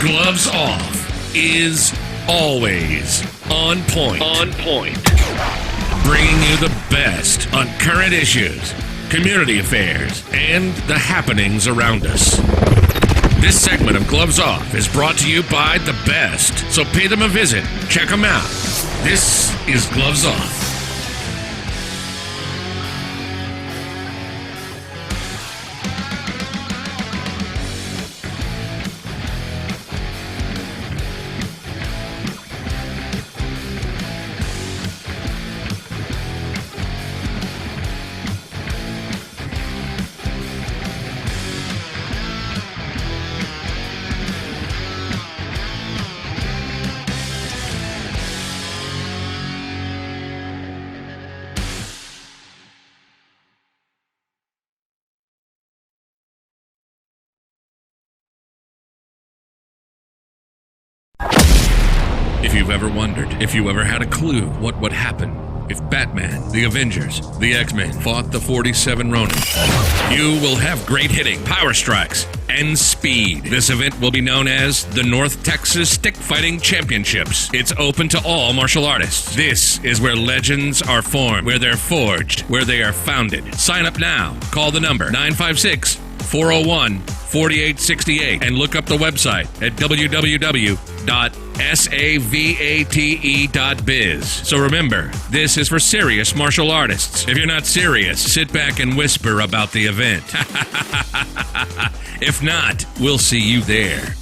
Gloves Off is always on point. On point. Bringing you the best on current issues, community affairs, and the happenings around us. This segment of Gloves Off is brought to you by the best, so pay them a visit. Check them out. This is Gloves Off. If you've ever wondered, if you ever had a clue what would happen if Batman, the Avengers, the X-Men fought the 47 Ronin, you will have great hitting, power strikes, and speed. This event will be known as the North Texas Stick Fighting Championships. It's open to all martial artists. This is where legends are formed, where they're forged, where they are founded. Sign up now. Call the number 956-401-4868 and look up the website at www.savate.biz. So remember, this is for serious martial artists. If you're not serious, sit back and whisper about the event. If not, we'll see you there.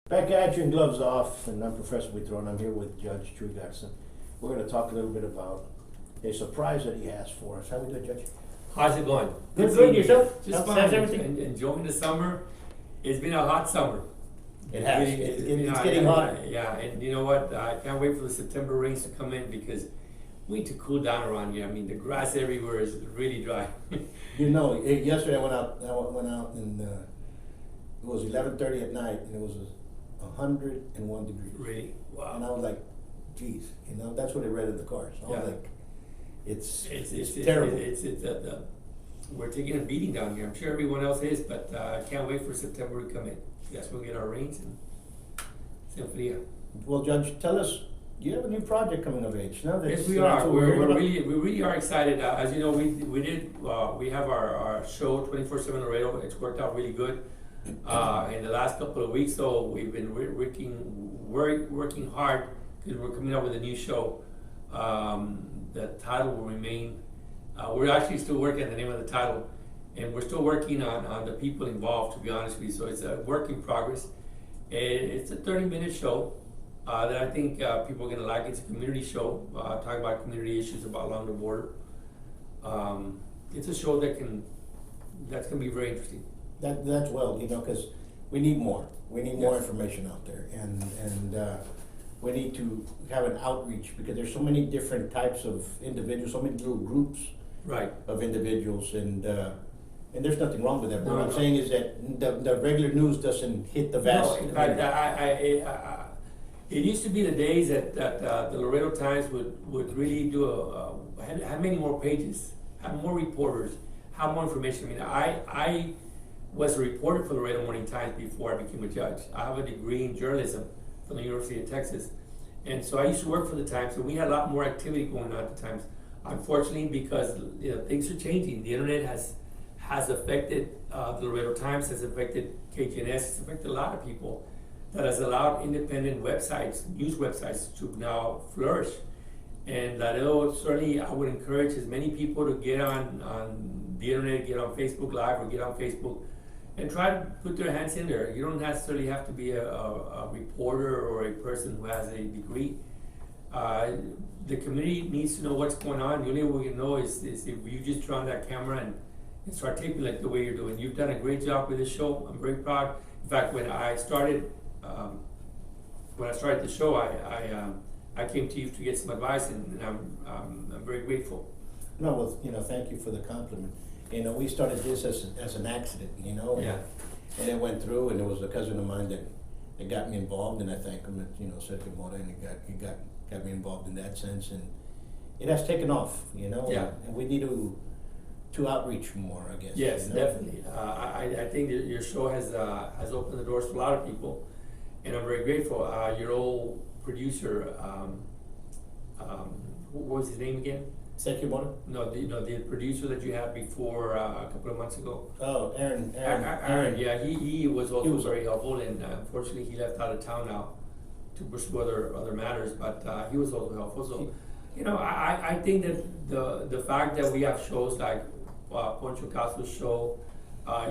Back at you and Gloves Off, and I'm Professor Buitrón. I'm here with Judge Jesus Garza. We're going to talk a little bit about a surprise that he has for us. How we doing, Judge? How's it going? Good. Yourself? Just How's fine. everything? Enjoying the summer. It's been a hot summer. It has. Really, It's getting hot. Yeah, and you know what? I can't wait for the September rains to come in because we need to cool down around here. I mean, the grass everywhere is really dry. You know, yesterday I went out and it was 11:30 at night, and it was 101 degrees. Really? Wow. And I was like, geez, that's what I read in the car. So I was like, it's terrible. We're taking a beating down here. I'm sure everyone else is, but I can't wait for September to come in. That's when we get our rains and se enfría. Well, Judge, tell us, you have a new project coming of age. No, Yes, we are. We really are excited. As you know, we have our show 24/7 Laredo. It's worked out really good. In the last couple of weeks, so we've been working hard because we're coming up with a new show. The title will remain. We're actually still working on the name of the title, and we're still working on the people involved. To be honest with you, so it's a work in progress. It's a 30-minute show that I think people are going to like. It's a community show, talking about community issues along the border. It's a show that's going to be very interesting. That's well, because we need more. We need more information out there, and we need to have an outreach because there's so many different types of individuals, so many little groups of individuals, and there's nothing wrong with that. But what I'm saying is that the regular news doesn't hit the vast. No, in fact, It used to be the days that the Laredo Times would really do have many more pages, have more reporters, have more information. I mean, I was a reporter for the Laredo Morning Times before I became a judge. I have a degree in journalism from the University of Texas. And so I used to work for the Times, and we had a lot more activity going on at the Times. Unfortunately, because things are changing, the internet has affected the Laredo Times, has affected KGNS, has affected a lot of people. That has allowed independent websites, news websites, to now flourish. And Laredo, certainly, I would encourage as many people to get on the internet, get on Facebook Live, or get on Facebook, and try to put their hands in there. You don't necessarily have to be a reporter or a person who has a degree. The community needs to know what's going on. The only way we can know is if you just turn on that camera and start taping like the way you're doing. You've done a great job with this show. I'm very proud. In fact, when I started the show, I came to you to get some advice, and I'm very grateful. No, well, thank you for the compliment. We started this as an accident, Yeah. and it went through, and it was a cousin of mine that got me involved, and I thank him, Sergio Mora, and he got me involved in that sense, and it has taken off, Yeah. and we need to outreach more, I guess. Yes, definitely. I think that your show has opened the doors to a lot of people, and I'm very grateful. Your old producer, what was his name again? Sergio Mora? No, the producer that you had before a couple of months ago. Oh, Aaron. Yeah, he was also He was- very helpful, and unfortunately he left out of town now to pursue other matters. But he was also helpful. So, I think that the fact that we have shows like Poncho Castro's show,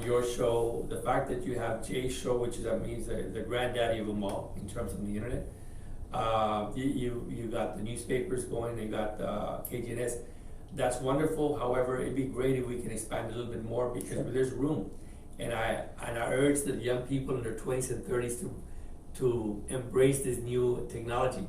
your show, the fact that you have Jay's show, which is the granddaddy of them all in terms of the internet. You got the newspapers going, you got KGNS. That's wonderful. However, it'd be great if we can expand a little bit more because there's room. And I urge the young people in their 20s and 30s to embrace this new technology.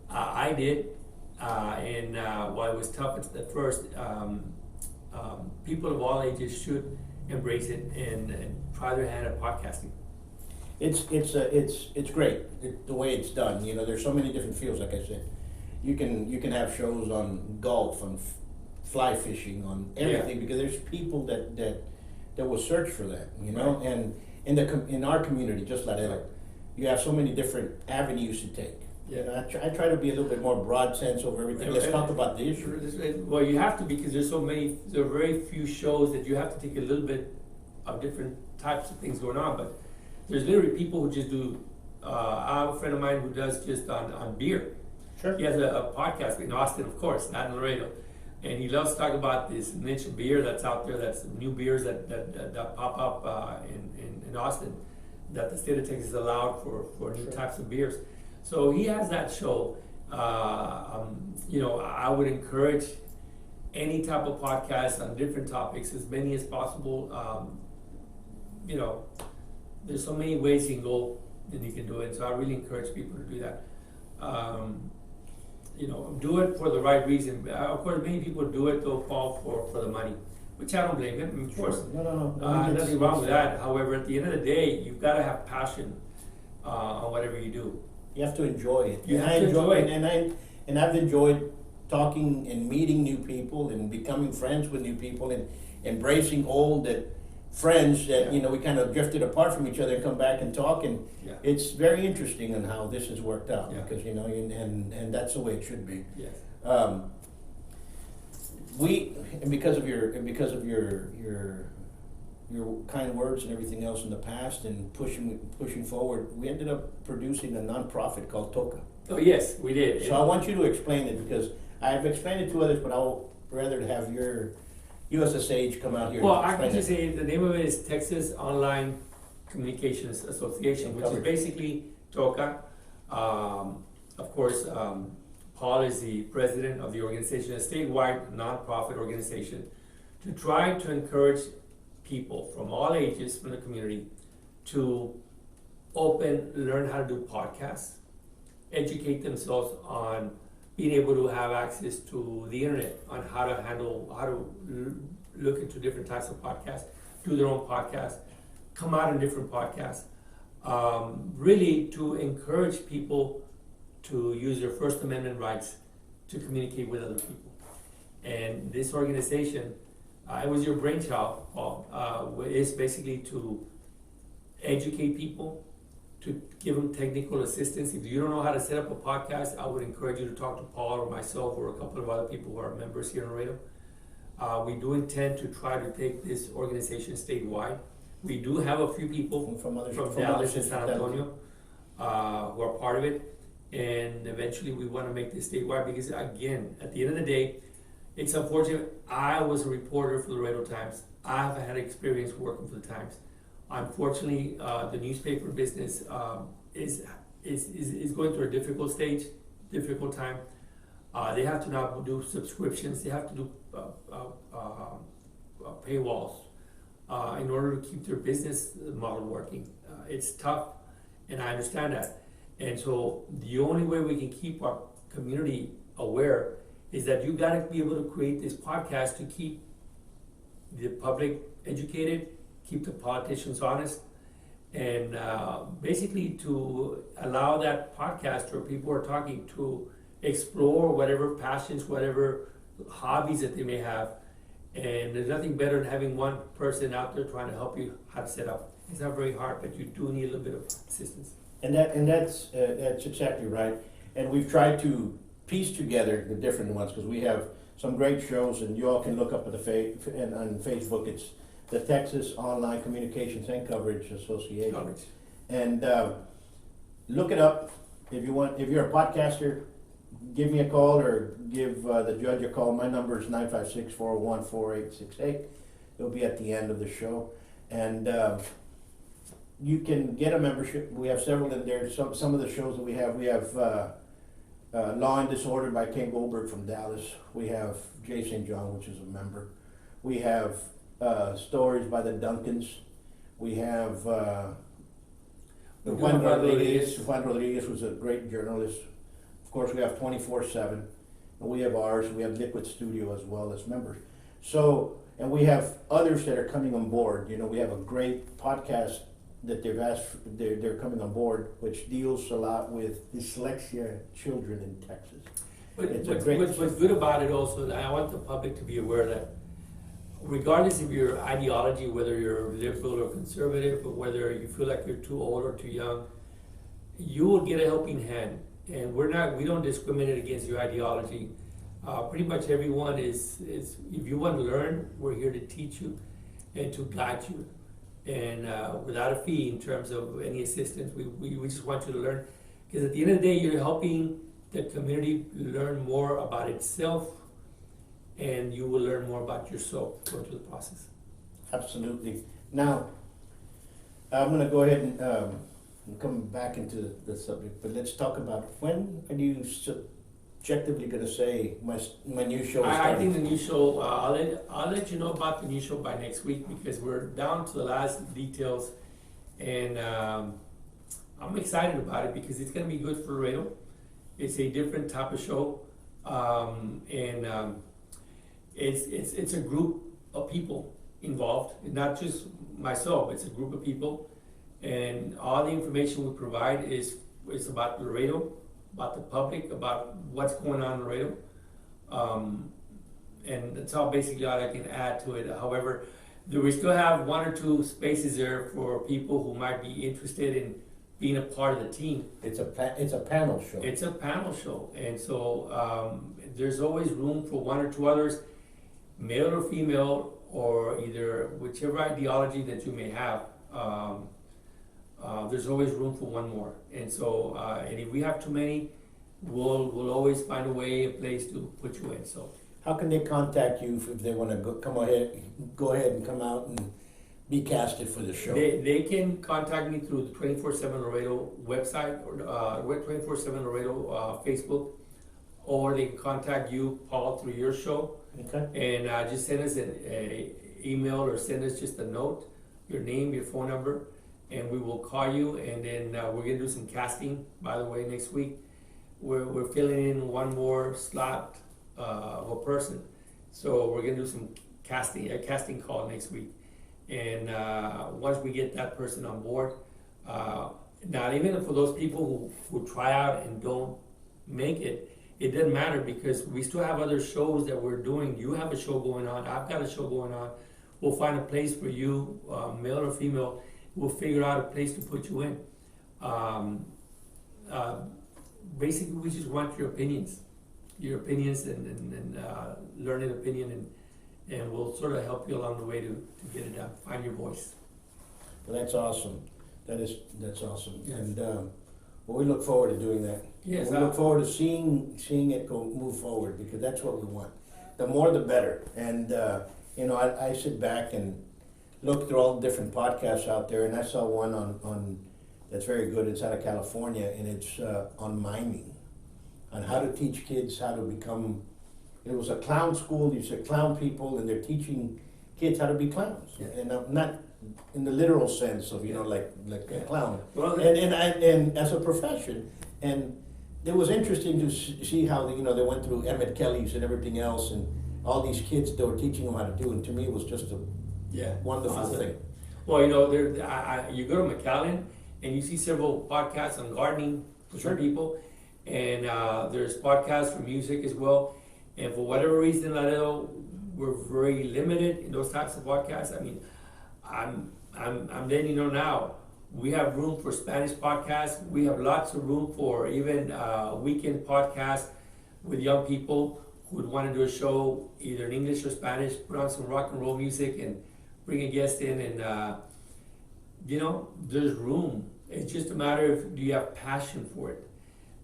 I did, and while it was tough at first, people of all ages should embrace it and try their hand at podcasting. It's great the way it's done. There's so many different fields. Like I said, you can have shows on golf, on fly fishing, on everything because there's people that will search for that. Right. And in our community, just like that, you have so many different avenues to take. Yeah. I try to be a little bit more broad sense over everything. Let's talk about the issue. Well, you have to because there are very few shows that you have to take a little bit of different types of things going on, but there's literally people who just do, I have a friend of mine who does just on beer. Sure. He has a podcast in Austin, of course, not in Laredo. And he loves to talk about this niche of beer that's out there, that's new beers that pop up in Austin, that the state of Texas allowed for new types of beers. So he has that show. I would encourage any type of podcast on different topics, as many as possible. There's so many ways you can go and you can do it. So I really encourage people to do that. Do it for the right reason. Of course, many people do it to fall for the money, which I don't blame them. Of course, No. nothing wrong with that. However, at the end of the day, you've got to have passion on whatever you do. You have to enjoy it. You have to enjoy it. And I've enjoyed talking and meeting new people and becoming friends with new people and embracing old friends that we kind of drifted apart from each other and come back and talk, and it's very interesting on how this has worked out because and that's the way it should be. Yes. Because of your kind words and everything else in the past and pushing forward, we ended up producing a nonprofit called Toca. Oh yes, we did. So I want you to explain it because I've explained it to others, but I'll rather have you as a sage come out here. Well, and I can explain just say the name of it is Texas Online Communications Association, which is basically TOCA. Of course, Paul is the president of the organization, a statewide nonprofit organization, to try to encourage people from all ages from the community to learn how to do podcasts, educate themselves on being able to have access to the internet, on how to look into different types of podcasts, do their own podcasts, come out in different podcasts, really to encourage people to use their First Amendment rights to communicate with other people. And this organization, it was your brainchild, Paul, is basically to educate people, to give them technical assistance. If you don't know how to set up a podcast, I would encourage you to talk to Paul or myself or a couple of other people who are members here in Laredo. We do intend to try to take this organization statewide. We do have a few people from Dallas and San Antonio who are part of it. And eventually we want to make this statewide because, again, at the end of the day, it's unfortunate. I was a reporter for the Laredo Times. I've had experience working for the Times. Unfortunately, the newspaper business is going through a difficult stage, difficult time. They have to now do subscriptions. They have to do paywalls in order to keep their business model working. It's tough, and I understand that. And so the only way we can keep our community aware is that you got to be able to create this podcast to keep the public educated, keep the politicians honest, and basically to allow that podcast where people are talking to explore whatever passions, whatever hobbies that they may have. And there's nothing better than having one person out there trying to help you how to set up. It's not very hard, but you do need a little bit of assistance. And that's exactly right. And we've tried to piece together the different ones because we have some great shows, and you all can look up at and on Facebook. It's the Texas Online Communications and Coverage Association. And look it up if you want. If you're a podcaster, give me a call or give the judge a call. My number is 956-401-4868. It'll be at the end of the show. And you can get a membership. We have several in there. Some of the shows that we have Law and Disorder by Ken Goldberg from Dallas. We have Jay St. John, which is a member. We have Stories by the Duncans. We have Juan Rodriguez. Juan Rodriguez was a great journalist. Of course, we have 24/7. And we have ours. We have Liquid Studio as well as members. So, and we have others that are coming on board. You know, we have a great podcast that they're coming on board, which deals a lot with dyslexia children in Texas. But what's good about it also, and I want the public to be aware that regardless of your ideology, whether you're liberal or conservative, or whether you feel like you're too old or too young, you will get a helping hand. And we don't discriminate against your ideology. Pretty much everyone is, if you want to learn, we're here to teach you and to guide you. And without a fee in terms of any assistance, we just want you to learn. Because at the end of the day, you're helping the community learn more about itself, and you will learn more about yourself going through the process. Absolutely. Now, I'm going to go ahead and come back into the subject, but let's talk about when are you subjectively going to say my new show is starting? I think the new show, I'll let you know about the new show by next week because we're down to the last details, and I'm excited about it because it's going to be good for Laredo. It's a different type of show, it's a group of people involved, not just myself. It's a group of people, and all the information we provide is about Laredo, about the public, about what's going on in Laredo, and that's all basically all I can add to it. However, we still have one or two spaces there for people who might be interested in being a part of the team. It's a panel show. It's a panel show, and so there's always room for one or two others, male or female, or either whichever ideology that you may have. There's always room for one more, and so and if we have too many, we'll always find a place to put you in. So how can they contact you if they want to go ahead and come out and be casted for the show? They can contact me through the 24/7 Laredo website or 24/7 Laredo Facebook, or they can contact you, Paul, through your show. Okay. And just send us an email or send us just a note, your name, your phone number, and we will call you. And then we're gonna do some casting. By the way, next week we're filling in one more slot of a person, so we're gonna do some casting call next week. And once we get that person on board, Now, even for those people who try out and don't make it, it doesn't matter because we still have other shows that we're doing. You have a show going on, I've got a show going on. We'll find a place for you, male or female. We'll figure out a place to put you in. Basically, we just want your opinions and learning opinion, and we'll sort of help you along the way to get it done. Find your voice. Well, that's awesome. That's awesome. Yes. And well, we look forward to doing that. Yes, we look forward to seeing it move forward because that's what we want. The more, the better. And I sit back and look through all the different podcasts out there, and I saw one on that's very good. It's out of California, and it's on miming, on how to teach kids how to become. It was a clown school. These are clown people, and they're teaching kids how to be clowns, and not in the literal sense of like a clown. Well, and as a profession, and it was interesting to see how they went through Emmett Kelly's and everything else, and all these kids they were teaching them how to do. And to me, it was just a wonderful thing. Well, you go to McAllen and you see several podcasts on gardening for some people, and there's podcasts for music as well. And for whatever reason, Laredo, we're very limited in those types of podcasts. I mean, I'm letting you know now. We have room for Spanish podcasts. We have lots of room for even weekend podcasts with young people who would want to do a show either in English or Spanish, put on some rock and roll music and bring a guest in, and there's room. It's just a matter of do you have passion for it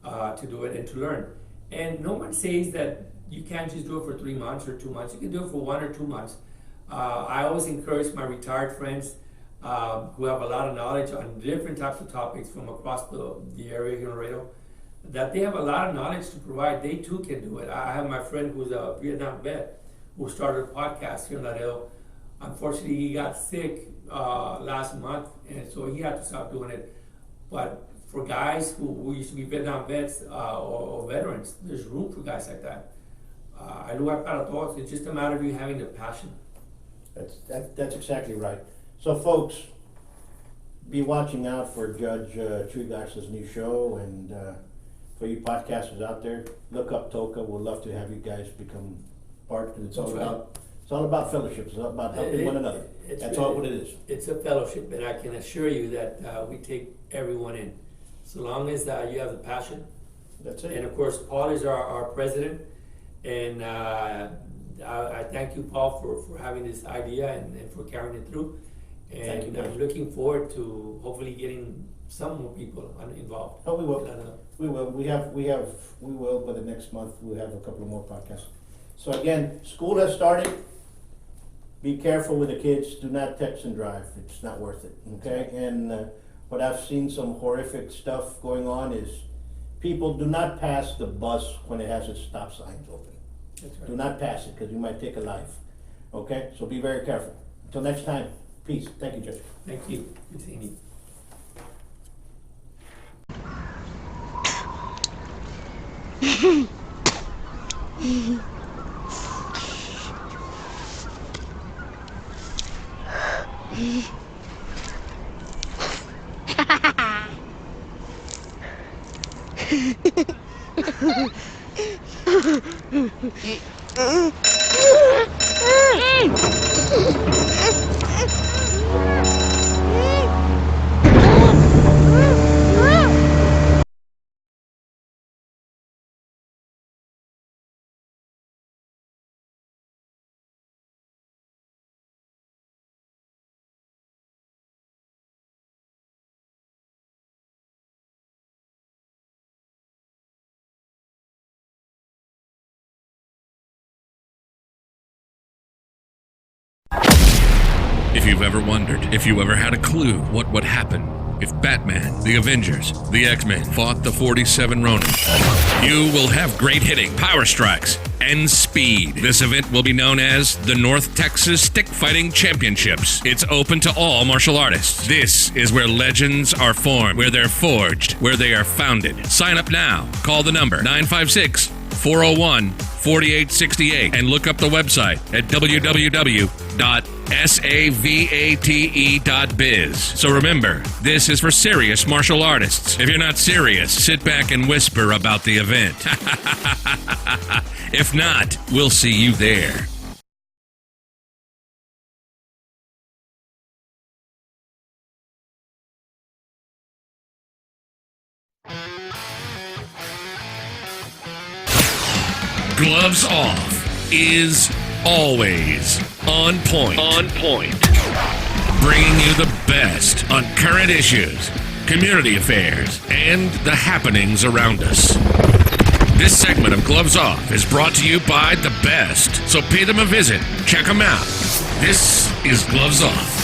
to do it and to learn. And no one says that you can't just do it for 3 months or 2 months. You can do it for 1 or 2 months. I always encourage my retired friends who have a lot of knowledge on different types of topics from across the area here in Laredo, that they have a lot of knowledge to provide. They too can do it. I have my friend who's a Vietnam vet who started a podcast here in Laredo. Unfortunately, he got sick last month, and so he had to stop doing it. But for guys who used to be Vietnam vets or veterans, there's room for guys like that. Hay lugar para todos. It's just a matter of you having the passion. That's exactly right. So, folks, be watching out for Judge Jesus Garza's new show, and for you podcasters out there, look up Toca. We'd love to have you guys become part. Because it's all about fellowship. It's all about helping one another. That's all what it is. It's a fellowship, and I can assure you that we take everyone in, so long as you have the passion. That's it. And of course, Paul is our president, and I thank you, Paul, for having this idea and for carrying it through. And I'm looking forward to hopefully getting some more people involved. Oh, we will. We will. We will. By the next month, we'll have a couple of more podcasts. So again, school has started. Be careful with the kids. Do not text and drive. It's not worth it. Okay. And what I've seen some horrific stuff going on is people do not pass the bus when it has its stop signs open. That's right. Do not pass it because you might take a life. Okay. So be very careful. Until next time. Peace. Thank you, Judge. Thank you. Good seeing you. If you've ever wondered, if you ever had a clue what would happen if Batman, the Avengers, the X-Men fought the 47 Ronin, you will have great hitting, power strikes, and speed. This event will be known as the North Texas Stick Fighting Championships. It's open to all martial artists. This is where legends are formed, where they're forged, where they are founded. Sign up now. Call the number 956 401-4868 and look up the website at www.savate.biz. So remember, this is for serious martial artists. If you're not serious, sit back and whisper about the event. If not, we'll see you there. Gloves Off is always on point. On point. Bringing you the best on current issues, community affairs, and the happenings around us. This segment of Gloves Off is brought to you by the best, so pay them a visit. Check them out. This is Gloves Off.